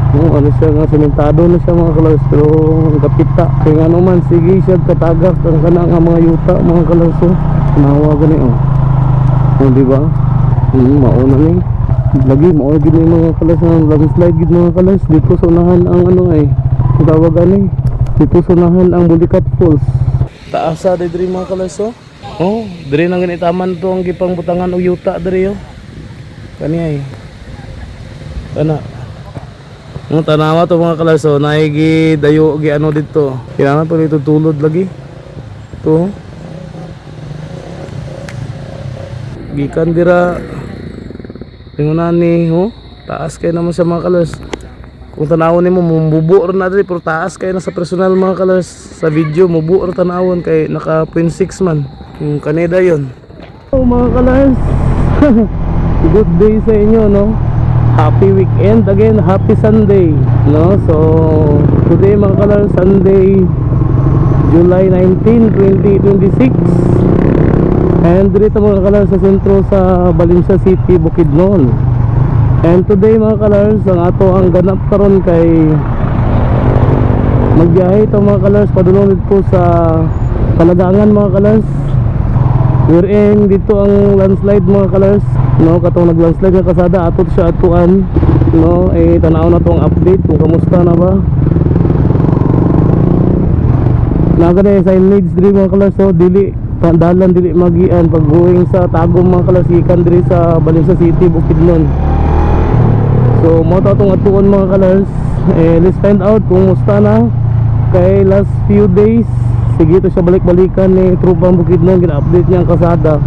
Ano siya nga, sementado na siya mga kalars, pero kapita kaya nga naman, sige siya katagak ang kana nga mga yuta mga kalars. Nawa gani diba? Mauna ni lagi mauna gid ni mga kalars ng landslide gid mga kalars. Dito sa unahan ang tawag dito sa unahan ang Bulikat Falls. Taasa diri mga kalars. Diri nang ginitaman to ang gipang butangan og yuta diri kani kana tanawa to mga kalars. Naigi dayo gi dito, kailangan pa dito tulod lagi to gikan dira tingunan ni taas kay naman sa mga kalars. Kung tanawon nimo mubuo ra na diri, pero taas kay na sa personal mga kalars. Sa video mubuo ra tanawon kay naka 0.6 man yung kaneda yon. Mga kalars good day sa inyo happy weekend again, happy Sunday so today mga kalars, Sunday July 19, 2026, and dito mga kalars sa sentro sa Valencia City, Bukidnon. And today mga kalars, ang ato ang ganap karon kay magbiyahe ito mga kalars padulong dito sa Palagangan mga kalars, wherein dito ang landslide mga kalars katong nag-landslide nga kasada ato siya atuan tanaw na tong update kung kamusta na ba. Nagana signage diri mga kalars, dili dalan dili magian pag going sa Tagum mga kalars, ikan diri sa Valencia City, Bukidnon. So mo ta tong atuon mga kalars. Let's find out kung musta na kay last few days. Sige to siya balik-balikan ni Trupang Bukidnon, gina-update niya ang kasada.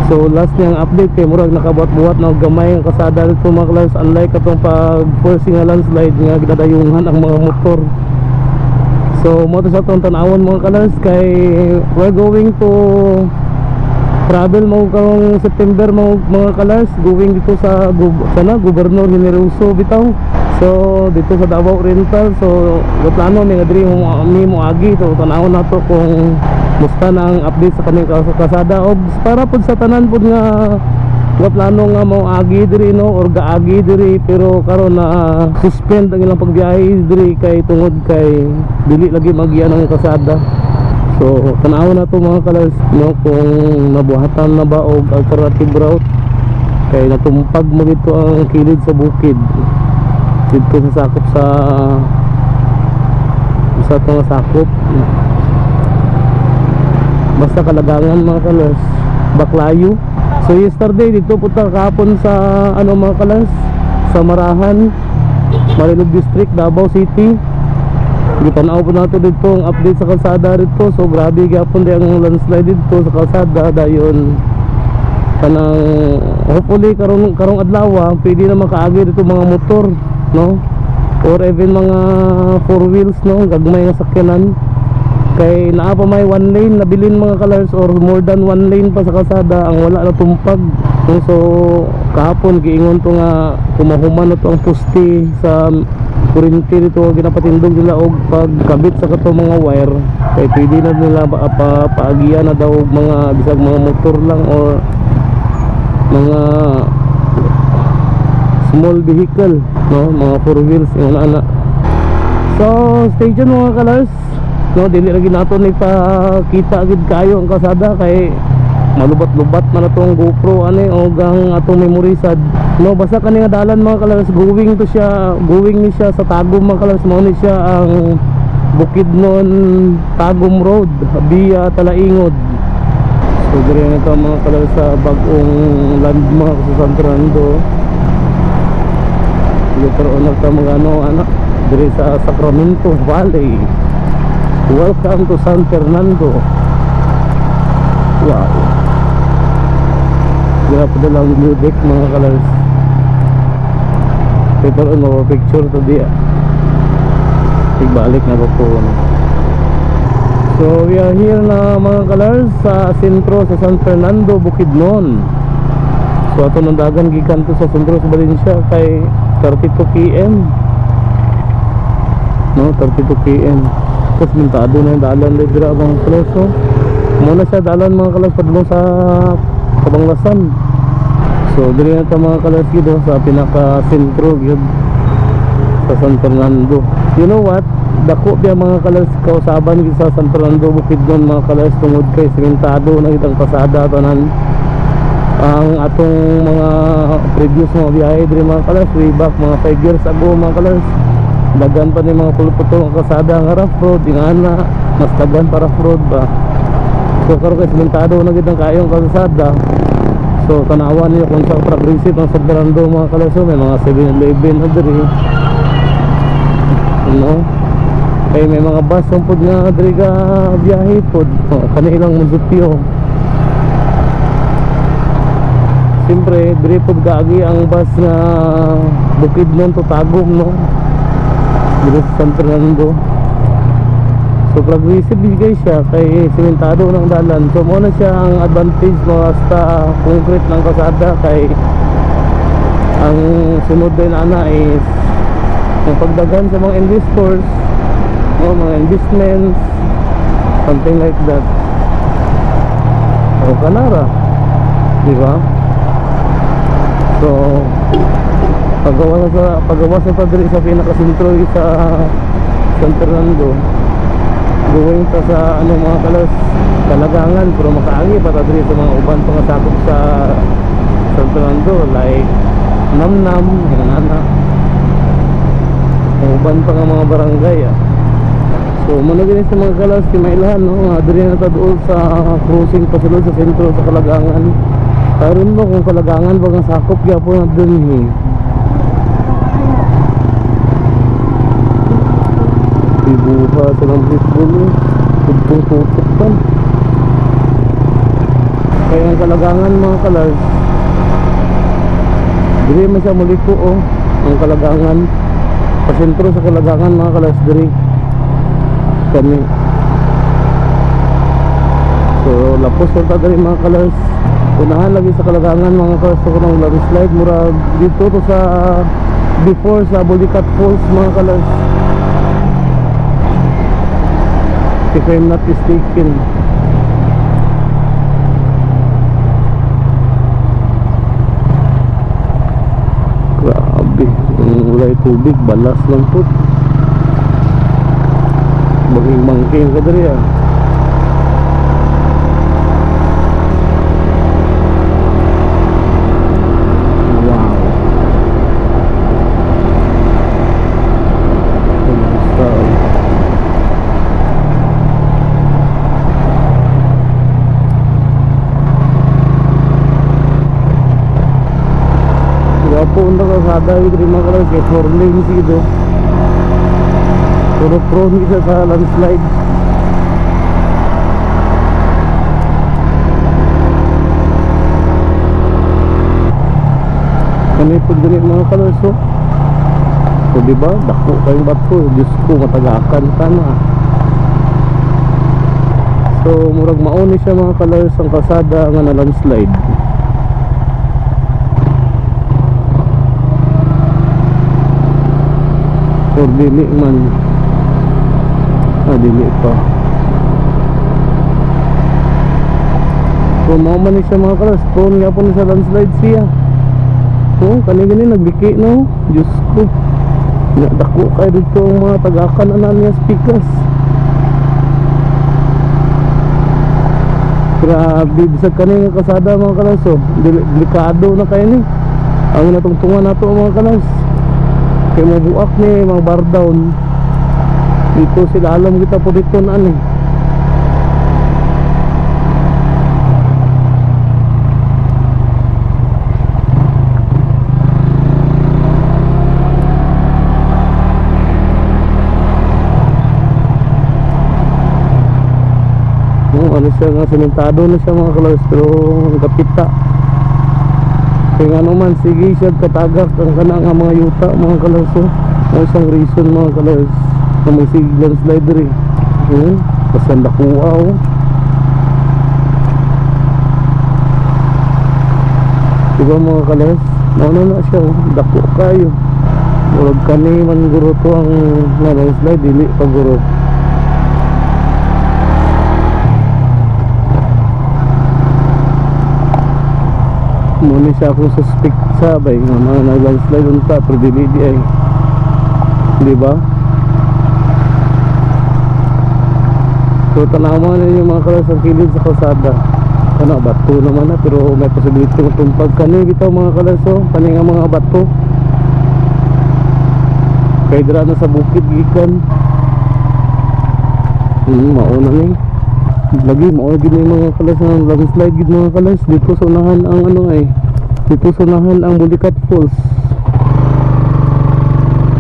So last niyang update kay murag nakabuhat-buhat na gamay ang kasada dito mga kalars, unlike katong pag forcing nga landslide nga gidadayungan ang mga motor. So mo to sa tong tanawon mga kalars kay we're going to travel mo karong September mga kalars, going dito sa Gobernador Generoso bitaw. So dito sa Davao Oriental. So plano ni nga diri mo agi, so tanawon nato kung musta na ang update sa kaning kasada og para pud sa tanan pud nga plano nga mo agi diri or gaagi diri, pero karon na suspend ang ilang pagbiyahe diri kay tungod kay dili lagi magian ang kasada. So tanawon na to mga kalars kung nabuhatan na ba og alternative route kay natumpag mo dito ang kilid sa bukid dito sa sakop sa itong sakop basta Kalagangan mga kalars, Baklayo. So yesterday dito punta kahapon sa mga kalars, sa Marahan, Marilog District, Davao City. Gitanaw po nato dito ang update sa kalsada rito. So grabe gyapon di ang landslide dito sa kalsada dayon kanang hopefully karong adlaw pwede na makaagi dito mga motor or even mga 4 wheels gagmay nga sakyanan kay naa pa may 1 lane nabilin mga kalars, or more than 1 lane pa sa kalsada ang wala na tumpag. So kahapon giingon to nga kumahuman na to ang poste sa kuryente dito, ginapatindog nila og pagkabit sa kato mga wire kay pwede na nila paagian na daw mga bisag mga motor lang or mga small vehicle mga 4 wheels yung ana. So stay tuned mga kalars. Dili lagi nato ni pakita gid kayo ang kasada kay malubat-lubat man atong GoPro o gang atong memory sad. Basta kani nga dalan mga kalars, going ni siya sa Tagum mga kalars, mao ni siya ang Bukidnon Tagum Road via Talaingod. So diri na ito mga kalars sa bag-ong landmark sa San Fernando. Dito na ta mga anak diri sa Sacramento Valley. Welcome to San Fernando. Wow. Grabe pa dalang blue deck mga kalars. Pero ano picture to dia. Tigbalik na po. So we are here na mga kalars sa sentro sa San Fernando, Bukidnon. So ato nang dagan gikan to sa sentro sa Valencia kay 32 PM. 32 PM. Tapos mintado na yung dalan dito abang kloso. Muna siya dalan mga kalas padulong sa Kabanglasan. So dili na ito mga kalas dito sa pinaka sentro yun. sa San Fernando. You know what? Dako biya mga kalas kausaban gid sa San Fernando Bukidnon mga kalas tungod kay sementado na itang pasada tanan. Ang atong mga previous mga biyahe diri mga kalas way back mga 5 years ago mga kalas, dagan pa ni mga pulputol ang kasada nga rough road ingana mas dagan para rough road ba. So karon kay sementado na gid ang kayong kalsada. So tanawan niyo kung sa progressive ang San Fernando mga kalas, may mga 7-Eleven na diri. Ano? Kay may mga bus ang pod nga diri ka biyahe pod. Kanilang musupyo. Siyempre, diri po gagi ang bus na Bukidnon to Tagum, no? Diri sa San Fernando. So, progressive guys siya kay sementado ng dalan. So, muna siya ang advantage mo hasta concrete ng kasada kay ang sunod din ana is yung pagdagan sa mga investors, no? Mga investments, something like that. O kanara, di ba? So paggawa sa padri sa pinakasentro sa San Fernando, going ta sa ano mga kalas Kalagangan, pero makaangi pa ta diri sa mga uban pangasakop sa San Fernando like Namnam, Hinanana, uban pa nga mga barangay So managin sa mga kalas si Mailahan, no? Diri na ta doon sa crossing pa sa sentro sa Kalagangan. Karon mo kung Kalagangan bagang sakop gyapon na dun ibuha sa ng pitbull tututok pa kaya ang Kalagangan mga kalas diri man siya muliko ang Kalagangan pasentro sa Kalagangan mga kalas diri kami. So lapos na diri mga kalas, unahan lagi sa Kalagangan mga kalas ko ng landslide murag dito to sa before sa Bulicat Falls mga kalas, if I'm not mistaken. Grabe, ulay tubig, balas lang po. Baging mangking ka diri Punta ka sa dahil rin mga kalas kay 4 lanes ito puro prone isa sa landslide. Kami pag dali mga kalas so diba dako kayong bato, Diyos ko matagakan ka na. So murag mauni siya mga kalas ang kasada nga na landslide. Or dili man dili pa so mauman siya mga kalas prone nga po na sa landslide siya kanina nagbiki no Diyos ko dako kayo dito ang mga tagakan ananias pikas grabe bisag kanina kasada mga kalas delikado na kayo ni ang natungtungan nato mga kalas kaya mabuak ni mga bar down dito sila alam kita po dito na ano siya nga sementado na siya mga kalas pero kapita kaya nga naman sige siya katagak ang kanang mga yuta mga kalas isang reason mga kalas na magsigil landslide rin pasanda kuwa diba mga kalas nauna na siya dako kayo huwag kani man guro to ang landslide dili pa guro. Muna siya akong suspect sa bay nga mga nag-landslide unta pero dili ay Di ba? So tanaman na yung mga kalas ang kilid sa kalsada. Ano, bato naman na, pero may possibility matumpag kani bitaw mga kalas. So kani nga mga bato kay dira na sa bukid gikan. Mauna ni lagi mauna gid yung mga kalas ng landslide gid mga kalas. Dito sa unahan ang ano ay dito sa unahan ang Bulikat Falls.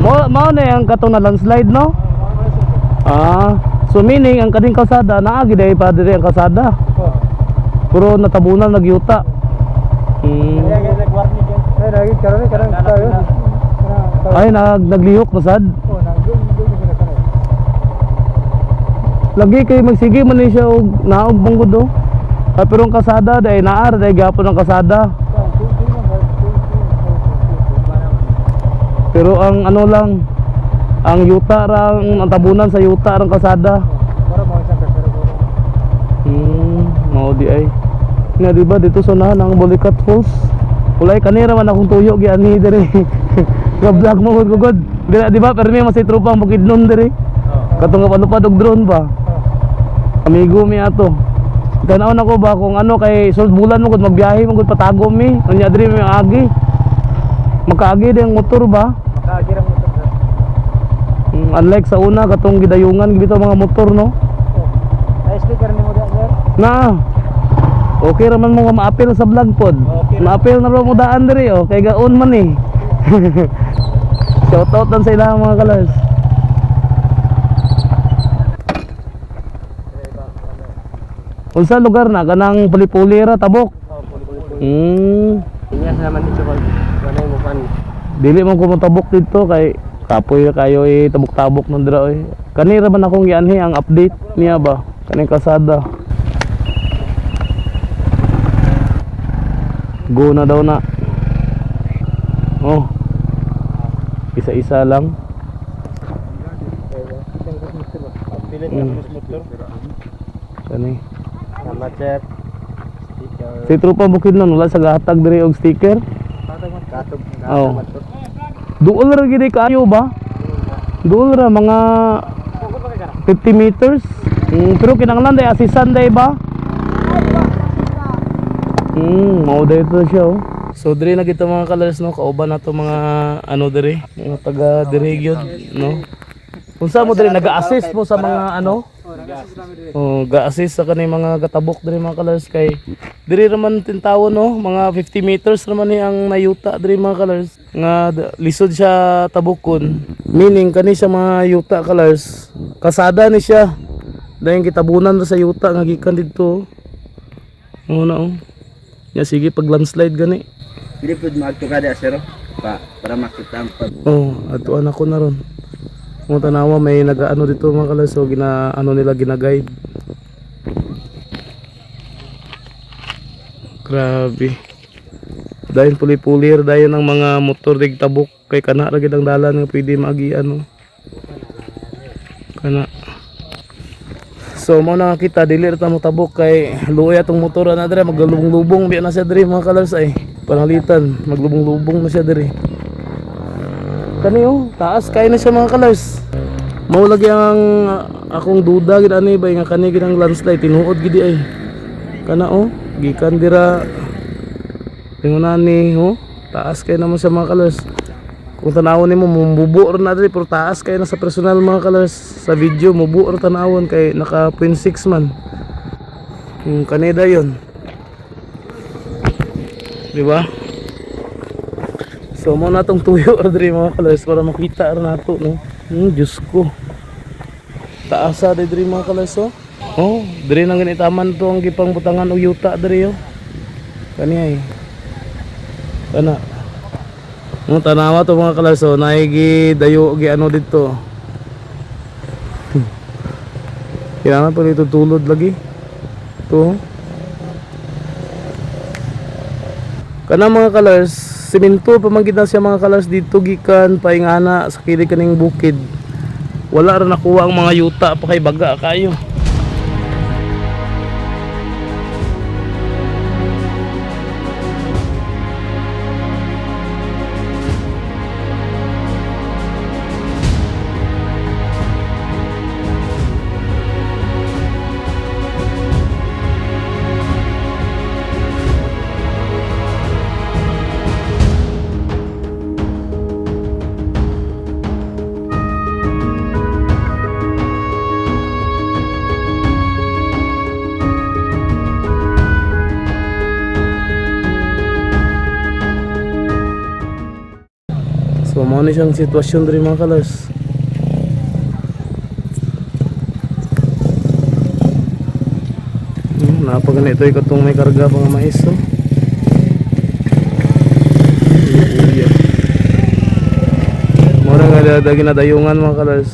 Mao na ang katong na landslide no. So meaning ang kading kalsada naagi dai pa diri ang kalsada. Puro natabunan nagyuta. Ay naglihok na sad. Lagi kay magsige man ni siya og naog banggod do. Pero ang kalsada dai naar dai gapon ang kalsada. Pero ang ano lang ang yuta rang ang tabunan sa yuta rang kalsada. Mao di ay. Nga diba dito sa unahan ang Bulikat Falls. Ulay kanira man akong tuyo gi ani diri. Nga vlog mo gud. Di ba permi mas tropa ang Bukidnon diri. Katong nga palupad og drone ba. Amigo mi ato. Tanaw na ko ba kung ano kay sulod bulan mo gud magbiyahe mo gud patago mi. Unya diri mi agi. Makaagi din motor ba? Makaagi ra motor. Unlike sa una katong gidayungan gibitaw mga motor no. Ay speaker nimo diha sir. Na. Okay ra man mo maapil sa vlog pod. Okay. Maapil na ro mo daan diri oh kay gaon man eh. Shout out dan sa ilang mga kalas. Unsa lugar na kanang Puli-Puli ra tabok? Oh, Puli-Puli. Inya naman dito ko. Kanay mo kan. Dili man ko motabok dito kay kapoy kayo tabok-tabok nun dira oy. Kanira man akong gianhi ang update niya ba kaning kalsada. Go na daw na. Oh. Isa-isa lang. Kani. Salamat sir. Si tropa Bukidnon wala sa gahatag diri og sticker. Katog. Oh. Duol ra gid kayo ba? Duol ra mga 50 meters. Pero kinahanglan day asisan day ba? Mao day to siya oh. So diri na kita mga kalers no, kauban na to mga ano diri, mga taga diri gyud no. Unsa mo diri naga-assist mo sa mga ano? Oh, ga-assist sa kani mga katabok diri mga kalers kay diri raman tintawon no, mga 50 meters raman ni ang nayuta diri mga kalers. Nga lisod siya tabukon. Meaning kani siya mga yuta kalers. Kasada ni siya. Dayon kitabunan sa yuta nga gikan didto. Oh na oh. Ya sige pag landslide gani. Dili pud magto kada sir para makita ang pag. Oh, atuan ako na ron. Mo tanawa may nagaano dito mga kalas so ano nila gina-guide. Grabe. Dahil puli-pulir dayon ang mga motor dig tabok kay kana ra gid ang dalan nga pwede magi ano. Kana. So mo na kita dili ra ta mo tabok kay luoy atong motor na diri maglubong-lubong biya na siya diri mga kalas ay panalitan maglubong-lubong na siya diri. Kani oh, taas kay na siya mga kalers. Mao lagi ang akong duda gid ani ba nga kani gid ang landslide tinuod gid ay. Kana oh, gikan dira tingunan ni oh, taas kay na mo siya mga kalers. Kung tanawon nimo mububo ra na diri pero taas kay na sa personal mga kalers. Sa video mubuo ra tanawon kay naka 0.6 man. Kanida yon. Di ba? So mo na tong tuyo ra diri mga kalers para makita ra nato no. Diyos ko. Taasa diri mga kalers oh. Oh, diri nang ginitaman to ang gipang butangan og yuta diri oh. Kani ay. Kana. Mo tanawa to mga kalers oh, naigi dayo gi ano dito. Kailangan pa dito tulod lagi. To. Kana mga kalers semento pamangkita siya mga kalers dito gikan paingana sa kilid kaning bukid. Wala ra nakuha ang mga yuta pa kay baga kayo. ni siyang sitwasyon diri mga kalars. Napaganito ikatong may karga pang mais oh. Luya. Mura nga dagi na dayungan mga kalars.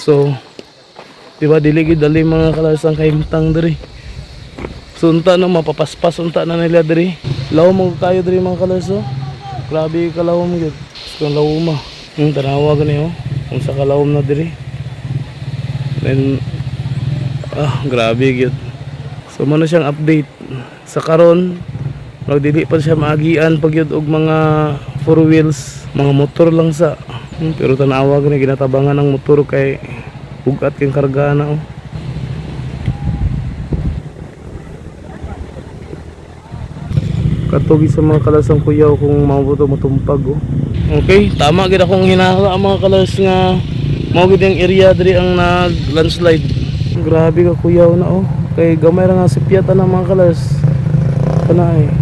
So, diba diligid dali mga kalars ang kahimtang diri. So unta na mapapaspas unta na nila diri. Law mo kayo diri mga kalars oh. Grabe kalawom gyud. Kung lawom ma. Tanawa gani oh. Kung sa kalawom na diri. Then grabe gyud. So mano siyang update sa karon. Magdili pa siya maagian pag yun og mga 4 wheels, mga motor lang sa. Pero tanawa gani ginatabangan ng motor kay ugat kang karga na oh. Katugi sa mga kalas ang kuyaw kung mabuto matumpag oh. Okay, tama gid akong hinala mga kalas nga mao gid ang area diri ang nag-landslide. Grabe ka kuyaw na oh. Kay gamay ra nga sipyatan ng mga kalas. Kana eh.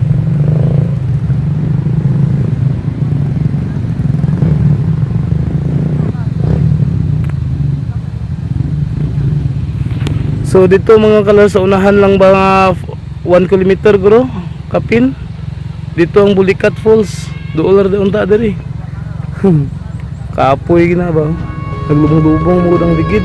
So dito mga kalas sa unahan lang ba 1 kilometer guro kapin. Dito ang Bulikat Falls. Doon ra unta diri. Kapoy gina ba? Naglubong-lubong mo ang ligid.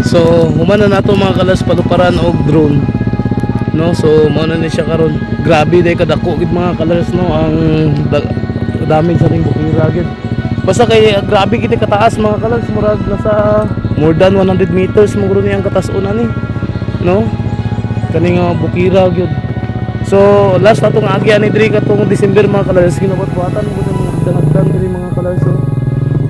So humana na to mga kalas paluparan og drone no. So mao na ni siya karon. Grabe day kadako gid mga kalas no ang damage sa ning bukira gid. Basta kay grabe gid kataas mga kalas, murag nasa more than 100 meters mo guro niyang katas-on ani no kaning bukira gid. So last atong agi ani diri katong December mga kalas ginabot-buatan mo gud danagdan diri mga kalas.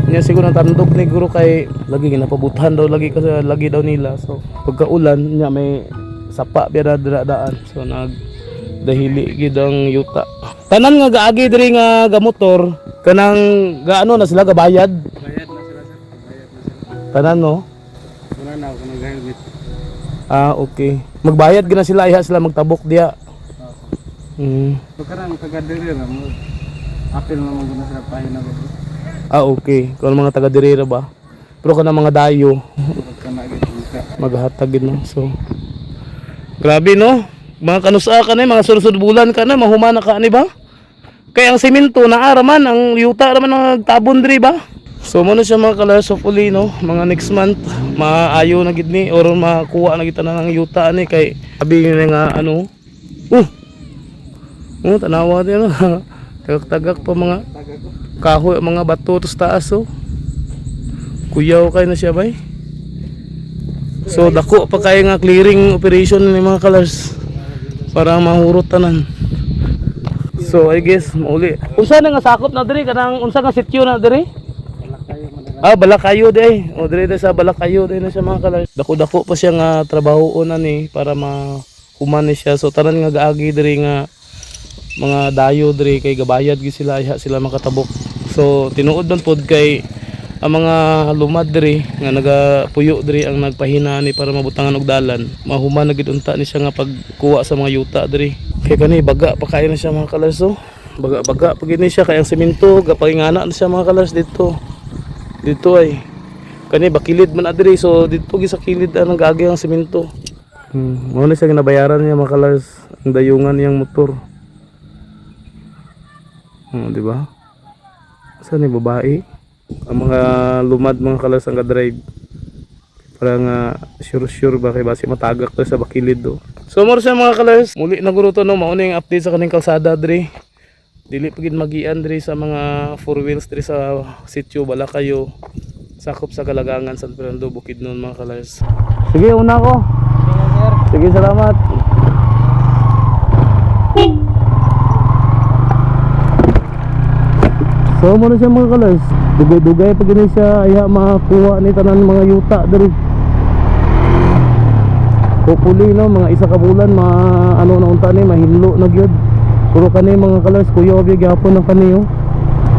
Nya siguro tandog ni guro kay lagi ginapabutan daw lagi kasi lagi daw nila. So pagka-ulan nya may sapa biya daan. So nag dahili gid ang yuta. Tanan nga gaagi diri nga gamotor kanang gaano na sila gabayad. Bayad na sila sir. Bayad na sila. Tanan no. Wala na ako kanang helmet. Okay. Magbayad gina sila iha sila magtabok diya. So karang taga-diri ra mo. Apil na mo guna sila pahina gud. Okay. Kung mga taga-dirira ba? Pero kanang mga dayo Kana gid ka. maghatag gid no. So grabe no. Mga kanusa ka na mga sunod bulan ka na mahumana ka ni ba? Kaya ang semento na araman ang yuta raman ang tabon diri ba? So mo na siya mga kalas hopefully no, mga next month maayo na gid ni or makuha na kita ng yuta ani kay sabi nga ano. Tanawa din no. Tagak-tagak pa mga kahoy mga bato tus taas oh. Kuyaw kay na siya bay. So dako pa kay nga clearing operation ni mga kalas para mahurot tanan. So I guess mauli. Unsa na nga sakop na diri kanang unsa nga sitio na diri? Wala kayo Balakayo day. O dire sa Balakayo day na siya mga kalars. Dako-dako pa siya nga trabahoon ani para mahuman ni siya. So tanan nga gaagi dire nga mga dayo dire kay gabayad gi sila iha sila makatabok. So tinuod man pod kay ang mga lumad diri nga nagapuyo diri ang nagpahina ni para mabutangan og dalan. Mahuman na gid unta ni siya nga pagkuha sa mga yuta diri. Kay kani baga pa kay na siya mga kalars. So baga-baga pag ni siya kay ang semento gapangana na siya mga kalars dito. Dito ay kani bakilid man adiri so dito gi sa kilid ang nagagi ang semento. Mo na siya ginabayaran niya mga kalars ang dayungan niyang motor. Di ba? Saan ni babae? Ang mga lumad mga kalas ang ka-drive para nga sure ba kay basi matagak to sa bakilid do. So more siya mga kalas muli na guro to no mao ning update sa kaning kalsada diri. Dili pagid magian diri sa mga 4 wheels diri sa sitio Balakayo sakop sa Kalagangan San Fernando Bukidnon mga kalas. Sige una ko. Sige salamat. So mo na siya mga kalas. Dugay-dugay pag gini siya ay makakuha ni tanan mga yuta diri. Hopefully no mga isa ka bulan ano na unta ni mahinlo na gyud. Puro kani mga kalas kuya obi gyapon na kaniyo.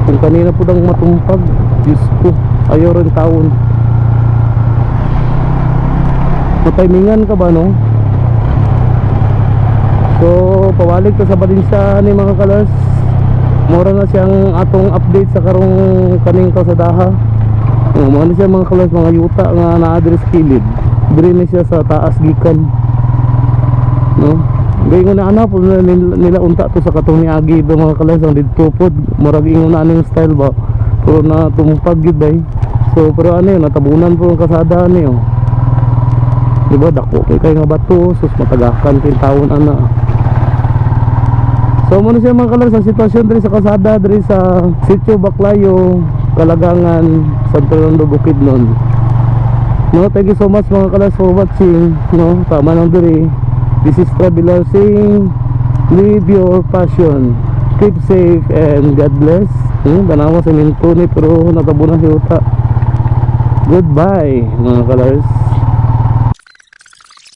Kung kanina pud ang matumpag, Diyos ko, ayaw rin taon. Matimingan ka ba no? So pawalik to sa Valencia ni mga kalas. Mura na siyang atong update sa karong kaning kalsadaha. Mo na siya mga kalas mga yuta nga naa diri sa kilid. Diri na siya sa taas gikan. No? Gay nga na po nila unta to sa katong niagi do mga kalas ang didto pod murag ingon na ning style ba. Pero na tumumpag gid bay. So pero ano yun natabunan po ang kasada ni oh. Diba dako kay nga bato sus matagakan kay taon ana. So muna siya mga kalas ang sitwasyon diri sa kalsada diri sa Sitio Baclayo, Kalagangan, San Fernando Bukidnon. No, thank you so much mga kalas for watching. No, tama lang diri. This is Traveler saying live your passion. Keep safe and God bless. Banawa sa minto ni pero natabunan si uta. Goodbye mga kalas.